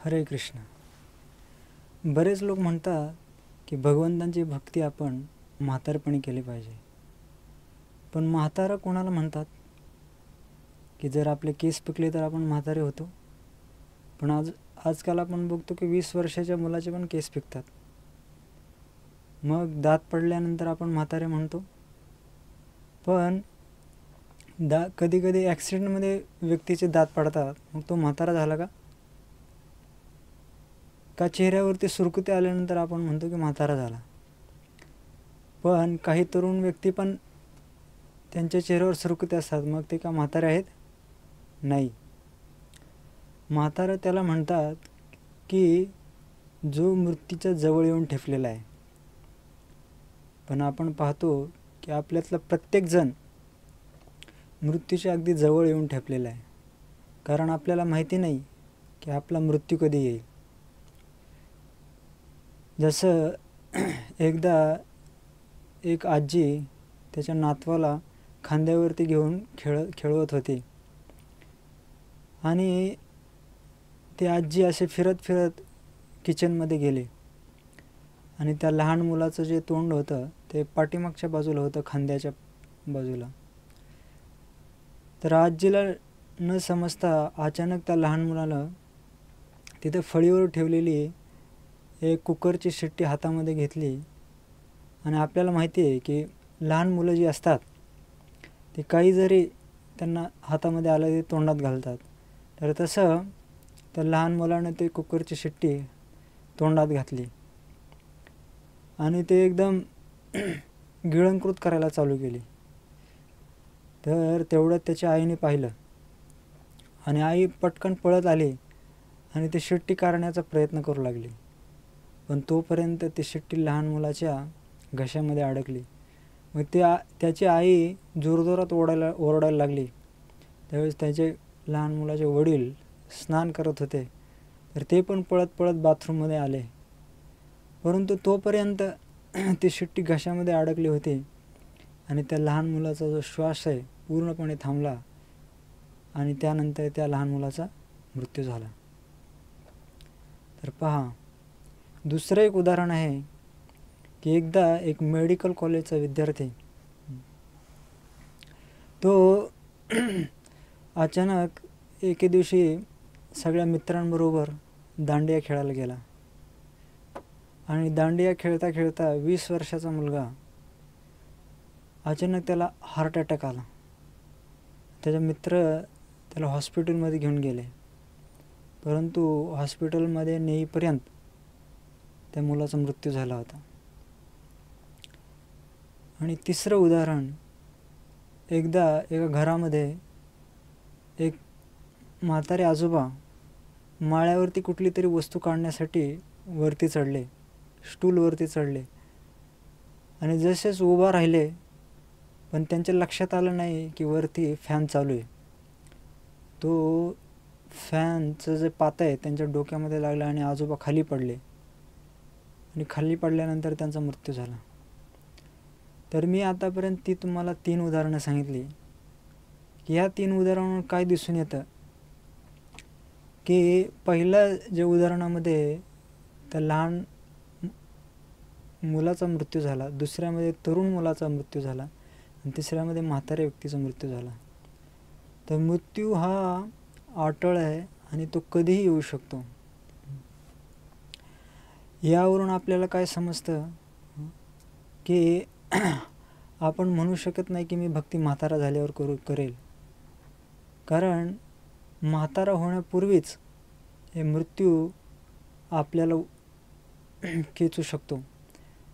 हरे कृष्ण. बरेच लोक म्हणतात की भगवंतांची भक्ती आपण म्हातारपणी केली पाहिजे. पण म्हातारा कोणाला म्हणतात? की जर आपले केस पिकले तर आपण म्हातारे होतो. पण आजकाल आपण बघतो की 20 वर्षाच्या मुलाचे पण केस पिकतात. मग दात पडल्यानंतर आपण म्हातारे म्हणतो. पण कधी कधी ॲक्सिडेंटमध्ये व्यक्तीचे दात पडतात, मग तो म्हातारा झाला का चेहऱ्यावरती सुरकुते आल्यानंतर आपण म्हणतो की म्हातारा झाला. पण काही तरुण व्यक्ती पण त्यांच्या चेहऱ्यावर सुरकुते असतात, मग ते का म्हातारे आहेत? नाही. म्हातारा त्याला म्हणतात की जो मृत्यूच्या जवळ येऊन ठेपलेला आहे. पण आपण पाहतो की आपल्यातला प्रत्येक जण मृत्यूच्या अगदी जवळ येऊन ठेपलेला आहे. कारण आपल्याला माहिती नाही की आपला मृत्यू कधी येईल. जसं एकदा एक आजी त्याच्या नातवाला खांद्यावरती घेऊन खेळवत होती आणि ती आजी असे फिरत फिरत किचनमध्ये गेली आणि त्या लहान मुलाचं जे तोंड होतं ते पाठीमागच्या बाजूला होतं, खांद्याच्या बाजूला. तर आजीला न समजता अचानक त्या लहान मुलाला तिथे फळीवर ठेवलेली एक कुकरची शिट्टी हातामध्ये घेतली. आणि आपल्याला माहिती आहे की लहान मुलं जी असतात ते काही जरी त्यांना हातामध्ये आलं ते तोंडात घालतात. तर तसं त्या लहान मुलानं ते कुकरची शिट्टी तोंडात घातली आणि ते एकदम गिळंकृत करायला चालू केली. तर तेवढं त्याच्या आईने पाहिलं आणि आई पटकन पळत आली आणि ती शिट्टी काढण्याचा प्रयत्न करू लागली. पण तोपर्यंत ती शिट्टी लहान मुलाच्या घशामध्ये अडकली. मग त्याची आई जोरजोरात ओरडायला लागली. त्यावेळेस त्याचे लहान मुलाचे वडील स्नान करत होते, तर ते पण पळत पळत बाथरूममध्ये आले. परंतु तोपर्यंत ती शिट्टी घशामध्ये अडकली होती आणि त्या लहान मुलाचा जो श्वास आहे पूर्णपणे थांबला आणि त्यानंतर त्या लहान मुलाचा मृत्यू झाला. तर पहा, दुसरं एक उदाहरण आहे की एकदा एक मेडिकल कॉलेजचा विद्यार्थी तो अचानक एके दिवशी सगळ्या मित्रांबरोबर दांडिया खेळायला गेला आणि दांडिया खेळता खेळता 20 वर्षाचा मुलगा अचानक त्याला हार्ट अटॅक आला. त्याचे मित्र त्याला हॉस्पिटलमध्ये घेऊन गेले, परंतु हॉस्पिटलमध्ये नेईपर्यंत त्या मुलाचा मृत्यू झाला होता. आणि तिसरं उदाहरण, एकदा एका घरामध्ये एक म्हातारे आजोबा माळ्यावरती कुठली तरी वस्तू काढण्यासाठी वरती चढले, स्टूलवरती चढले आणि जसेच उभा राहिले पण त्यांच्या लक्षात आलं नाही की वरती फॅन चालू आहे. तो फॅनचं जे पाता आहे त्यांच्या डोक्यामध्ये लागला आणि आजोबा खाली पडले आणि खाली पडल्यानंतर त्यांचा मृत्यू झाला. तर मी आतापर्यंत तुम्हाला 3 उदाहरणं सांगितली की ह्या 3 उदाहरणांवर काय दिसून येतं की पहिल्या जे उदाहरणामध्ये त्या लहान मुलाचा मृत्यू झाला, दुसऱ्यामध्ये तरुण मुलाचा मृत्यू झाला आणि तिसऱ्यामध्ये म्हाताऱ्या व्यक्तीचा मृत्यू झाला. तर मृत्यू हा अटळ आहे आणि तो कधीही येऊ शकतो. यावरून आपल्याला काय समजतं की आपण म्हणू शकत नाही की मी भक्ती म्हातारा झाल्यावर करेल. कारण म्हातारा होण्यापूर्वीच हे मृत्यू आपल्याला खेचू शकतो.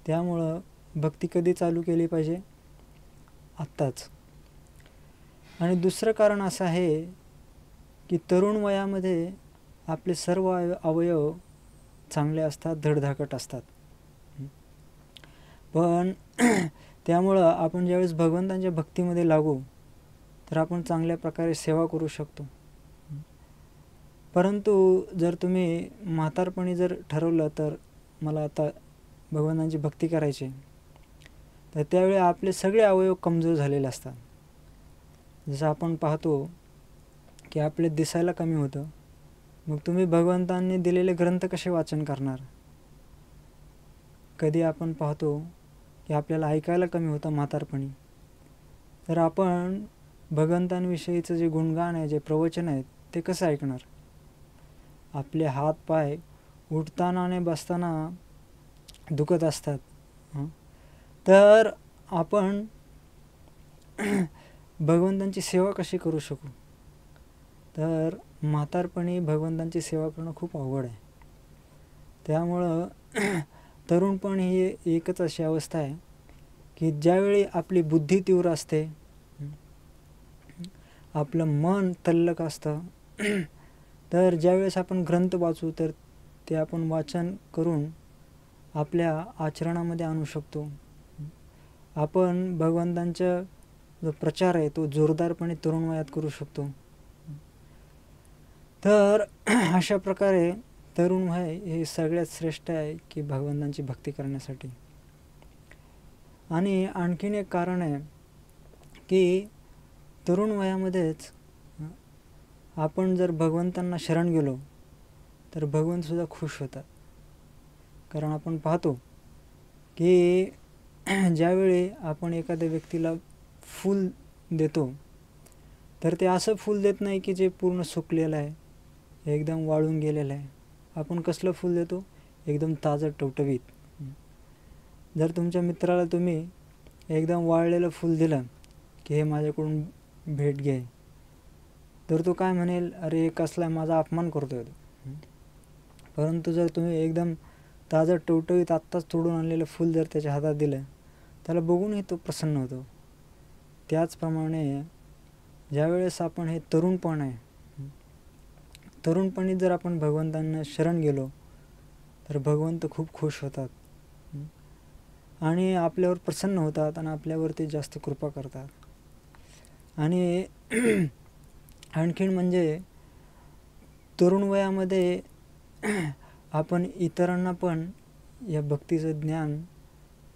त्यामुळं भक्ती कधी चालू केली पाहिजे? आत्ताच. आणि दुसरं कारण असं आहे की तरुण वयामध्ये आपले सर्व अवयव चांगले असतात, धडधाकट असतात. पण त्यामुळं आपण ज्यावेळेस भगवंतांच्या भक्तीमध्ये लागू तर आपण चांगल्या प्रकारे सेवा करू शकतो. परंतु जर तुम्ही म्हातारपणी जर ठरवलं तर मला आता भगवंतांची भक्ती करायची, तर त्यावेळी आपले सगळे अवयव कमजोर झालेले असतात. जसं आपण पाहतो की आपले दिसायला कमी होतं, मग तुम्ही भगवंतांनी दिलेले ग्रंथ कसे वाचन करणार? कधी आपण पाहतो की आपल्याला ऐकायला कमी होतं म्हातारपणी, तर आपण भगवंतांविषयीचं जे गुणगान आहे, जे प्रवचन आहेत, ते कसं ऐकणार? आपले हात पाय उठताना आणि बसताना दुखत असतात. तर आपण भगवंतांची सेवा कशी करू शकू? तर म्हातारपणी भगवंतांची सेवा करणं खूप अवघड आहे. त्यामुळं तरुणपण ही एकच अशी अवस्था आहे की ज्यावेळी आपली बुद्धी तीव्र असते, आपलं मन तल्लक असतं, तर ज्यावेळेस आपण ग्रंथ वाचू तर ते आपण वाचन करून आपल्या आचरणामध्ये आणू शकतो. आपण भगवंतांचा जो प्रचार आहे तो जोरदारपणे तरुण वयात करू शकतो. तर अशा प्रकारे तरुण वय हे सगळ्यात श्रेष्ठ आहे की भगवंतांची भक्ती करण्यासाठी. आणि आणखीन एक कारण आहे की तरुण वयामध्येच आपण जर भगवंतांना शरण गेलो तर भगवंतसुद्धा खुश होतात. कारण आपण पाहतो की ज्यावेळी आपण एखाद्या व्यक्तीला फूल देतो तर ते असं फूल देत नाही की जे पूर्ण सुकलेलं आहे, एकदम वाळून गेलेलं आहे. आपण कसलं फूल देतो? एकदम ताजं टवटवीत. जर तुमच्या मित्राला तुम्ही एकदम वाळलेलं फूल दिलं की हे माझ्याकडून भेट घे, तर तो काय म्हणेल? अरे कसला माझा अपमान करतोय तो. परंतु जर तुम्ही एकदम ताजं टवटवीत आत्ताच तोडून आणलेलं फूल जर त्याच्या हातात दिलं, त्याला बघूनही तो प्रसन्न होतो. त्याचप्रमाणे ज्यावेळेस आपण हे तरुणपण आहे, तरुणपणी जर आपण भगवंतांना शरण गेलो तर भगवंत खूप खुश होतात आणि आपल्यावर प्रसन्न होतात आणि आपल्यावरती जास्त कृपा करतात. आणि आणखीन म्हणजे तरुण वयामध्ये आपण इतरांना पण या भक्तीचं ज्ञान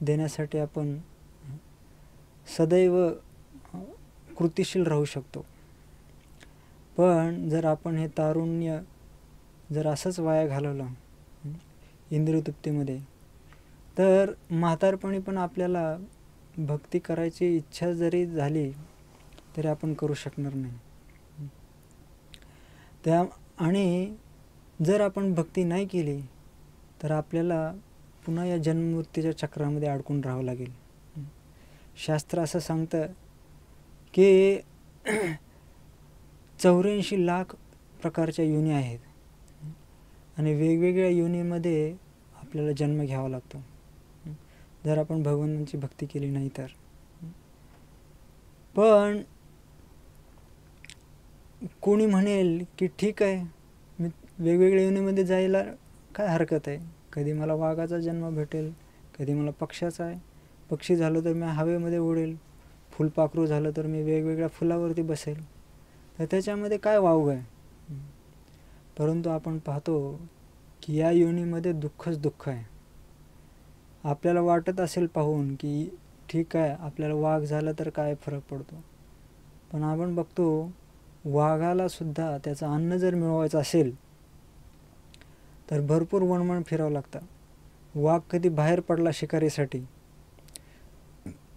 देण्यासाठी आपण सदैव कृतिशील राहू शकतो. पण जर आपण हे तारुण्य जर असंच वाया घालवलं इंद्रियतृप्तीमध्ये, तर म्हातारपणी पण आपल्याला भक्ती करायची इच्छा जरी झाली तरी आपण करू शकणार नाही. आणि जर आपण भक्ती नाही केली तर आपल्याला पुन्हा या जन्ममृत्यूच्या चक्रामध्ये अडकून राहावं लागेल. शास्त्र असं सांगतं की 84 लाख प्रकारच्या योनी आहेत आणि वेगवेगळ्या योनीमध्ये आपल्याला जन्म घ्यावा लागतो जर आपण भगवंतांची भक्ती केली नाही तर. पण कोणी म्हणेल की ठीक आहे, मी वेगवेगळ्या योनीमध्ये जायला काय हरकत आहे. कधी मला वाघाचा जन्म भेटेल, कधी मला पक्ष्याचा आहे. पक्षी झालो तर मी हवेमध्ये उडेल, फुलपाखरू झालं तर मी वेगवेगळ्या फुलावरती बसेल. तर त्याच्यामध्ये काय वावग आहे. परंतु आपण पाहतो की या योनीमध्ये दुःखच दुःख आहे. आपल्याला वाटत असेल पाहून की ठीक आहे, आपल्याला वाघ झालं तर काय फरक पडतो. पण आपण बघतो वाघाला सुद्धा त्याचं अन्न जर मिळवायचं असेल तर भरपूर वणवण फिरावं लागतं. वाघ कधी बाहेर पडला शिकारीसाठी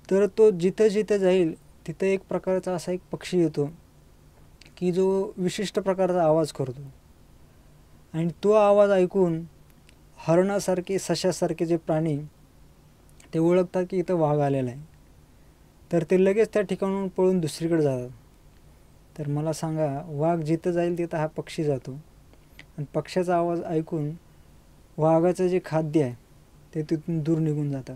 तर तो जिथं जिथं जाईल तिथं एक प्रकारचा असा एक पक्षी येतो की जो विशिष्ट प्रकारचा आवाज करतो आणि तो आवाज ऐकून हरणासारखे, सशासारखे जे प्राणी ते ओळखतात की इथं वाघ आलेला आहे. तर ते लगेच त्या ठिकाणाहून पळून दुसरीकडे जातात. तर मला सांगा, वाघ जिथं जाईल तिथं हा पक्षी जातो आणि पक्ष्याचा आवाज ऐकून वाघाचं जे खाद्य आहे ते तिथून दूर निघून जातं.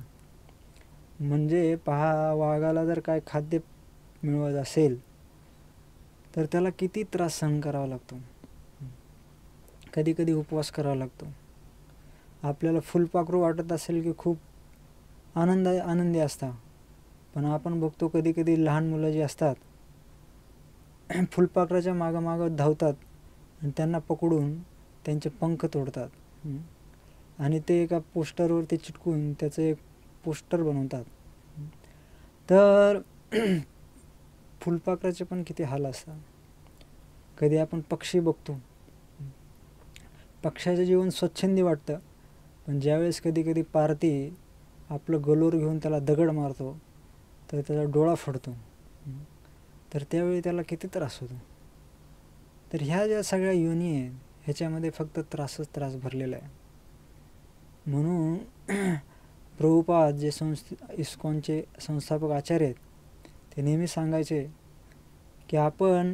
म्हणजे पहा, वाघाला जर काय खाद्य मिळवायचं असेल तर त्याला किती त्रास सहन करावा लागतो. कधी कधी उपवास करावा लागतो. आपल्याला फुलपाखरू वाटत असेल की खूप आनंदी असतात, पण आपण बघतो कधी कधी लहान मुलं जी असतात फुलपाखराच्या मागं धावतात आणि त्यांना पकडून त्यांचे पंख तोडतात आणि ते एका पोस्टरवरती चिटकून त्याचं एक पोस्टर बनवतात. तर फुलपाखराचे पण किती हाल असतात. कधी आपण पक्षी बघतो पक्ष्याचं जीवन स्वच्छंदी वाटतं, पण ज्यावेळेस कधी कधी पारती आपलं गलोर घेऊन त्याला दगड मारतो तर त्याचा डोळा फुटतो, तर त्यावेळी त्याला किती त्रास होतो. तर ह्या ज्या सगळ्या योनी आहेत ह्याच्यामध्ये फक्त त्रासच त्रास भरलेला आहे. म्हणून प्रभुपाद जे इस्कॉनचे संस्थापक आचार्य आहेत ते नेहमी सांगायचे की आपण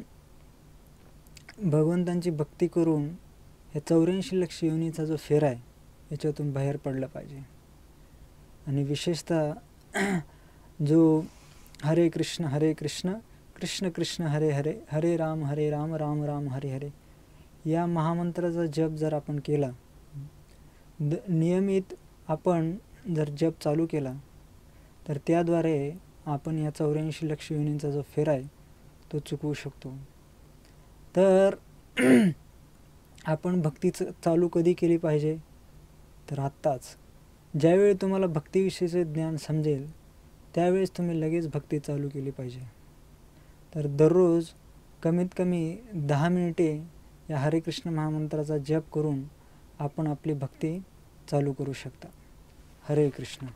भगवंतांची भक्ती करून या 84 लक्ष योनीचा जो फेरा आहे याच्यातून बाहेर पडलं पाहिजे. आणि विशेषतः जो हरे कृष्ण कृष्ण कृष्ण हरे हरे हरे राम राम राम हरे हरे या महामंत्राचा जप जर आपण केला, नियमित आपण जर जप चालू केला, तर त्याद्वारे आपण या 84 लक्ष योनींचा जो फेरा आहे तो चुकवू शकतो. तर आपण भक्ती चालू कधी केली पाहिजे, तर आत्ताच. ज्यावेळी तुम्हाला भक्तीविषयीचे ज्ञान समजेल त्यावेळेस तुम्ही लगेच भक्ती चालू केली पाहिजे. तर दररोज कमीत कमी 10 मिनिटे या हरे कृष्ण महामंत्राचा जप करून आपण आपली भक्ती चालू करू शकता. हरे कृष्ण.